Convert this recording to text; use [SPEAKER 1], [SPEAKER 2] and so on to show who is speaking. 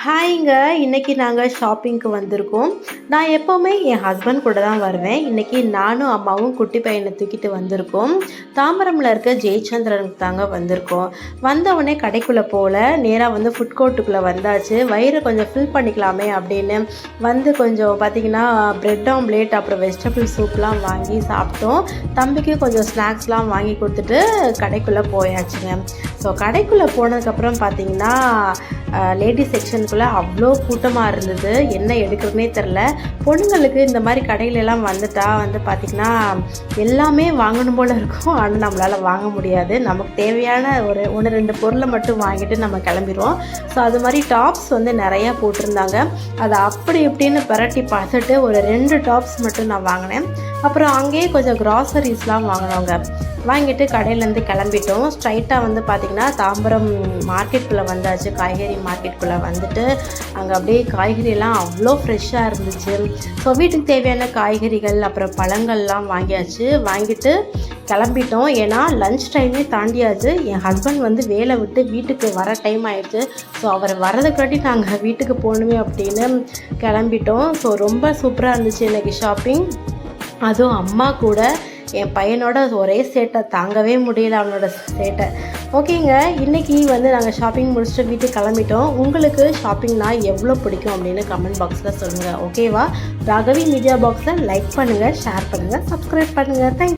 [SPEAKER 1] ஹாய்ங்க. இன்னைக்கு நாங்க ஷாப்பிங்க்கு வந்திருக்கோம். நான் எப்பவுமே என் ஹஸ்பண்ட் கூட தான் வருவேன். இன்னைக்கு நானும், அம்மாவும் குட்டி பையன தூக்கிட்டு வந்திருக்கோம். தாம்பரம்ல இருக்க ஜெயச்சந்திரனுக்கு தாங்க வந்திருக்கோம். வந்தவுடனே கடைக்குள்ள போல, நேரா வந்து ஃபுட் கோர்ட்டுக்குள்ள வந்தாச்சு. வயிறு கொஞ்சம் ஃபில் பண்ணிக்கலாமே அப்படின்னு வந்து கொஞ்சம் பார்த்தீங்கன்னா, பிரெட் ஆம்லேட் அப்புறம் வெஜிடபிள் சூப்லாம் வாங்கி சாப்பிட்டோம். தம்பிக்கு கொஞ்சம் ஸ்நாக்ஸ்லாம் வாங்கி கொடுத்துட்டு கடைக்குள்ள போயாச்சுங்க. ஸோ கடைக்குள்ளே போனதுக்கப்புறம் பார்த்தீங்கன்னா, லேடிஸ் செக்ஷனுக்குள்ளே அவ்வளோ கூட்டமாக இருந்தது. என்ன எடுக்கிறதுனே தெரில. பொண்ணுங்களுக்கு இந்த மாதிரி கடையிலெல்லாம் வந்துட்டா வந்து பார்த்திங்கன்னா எல்லாமே வாங்கணும் போல் இருக்கும். ஆனால் நம்மளால் வாங்க முடியாது. நமக்கு தேவையான ஒரு 1-2 பொருளை மட்டும் வாங்கிட்டு நம்ம கிளம்பிடுவோம். ஸோ அது மாதிரி டாப்ஸ் வந்து நிறையா போட்டிருந்தாங்க. அதை அப்படி இப்படின்னு பரட்டி பார்த்துட்டு ஒரு 2 டாப்ஸ் மட்டும் நான் வாங்கினேன். அப்புறம் அங்கேயே கொஞ்சம் க்ராசரிஸ்லாம் வாங்கினோங்க. வாங்கிட்டு கடையிலேருந்து கிளம்பிட்டோம். ஸ்ட்ரைட்டாக வந்து பார்த்திங்கன்னா தாம்பரம் மார்க்கெட்டுக்குள்ளே வந்தாச்சு. காய்கறி மார்க்கெட்டுக்குள்ளே வந்துட்டு அங்கே அப்படியே காய்கறியெல்லாம் அவ்வளோ ஃப்ரெஷ்ஷாக இருந்துச்சு. ஸோ வீட்டுக்கு தேவையான காய்கறிகள் அப்புறம் பழங்கள்லாம் வாங்கியாச்சு. வாங்கிட்டு கிளம்பிட்டோம். ஏன்னா லன்ச் டைமே தாண்டியாச்சு. என் ஹஸ்பண்ட் வந்து வேலை விட்டு வீட்டுக்கு வர டைம் ஆகிடுச்சு. ஸோ அவர் வரதுக்காட்டி நாங்கள் வீட்டுக்கு போகணுமே அப்படின்னு கிளம்பிட்டோம். ஸோ ரொம்ப சூப்பராக இருந்துச்சு இன்றைக்கி ஷாப்பிங். அதுவும் அம்மா கூட என் பையனோட ஒரே சேட்டை தாங்கவே முடியல, அவனோட சேட்டை. ஓகேங்க, இன்றைக்கி வந்து நாங்கள் ஷாப்பிங் முடிச்சுட்டு வீட்டுக்கு கிளம்பிட்டோம். உங்களுக்கு ஷாப்பிங்னா எவ்வளோ பிடிக்கும் அப்படின்னு கமெண்ட் பாக்ஸில் சொல்லுங்கள். ஓகேவா? ராகவி மீடியா பாக்ஸை லைக் பண்ணுங்கள், ஷேர் பண்ணுங்கள், சப்ஸ்கிரைப் பண்ணுங்கள். தேங்க்யூ.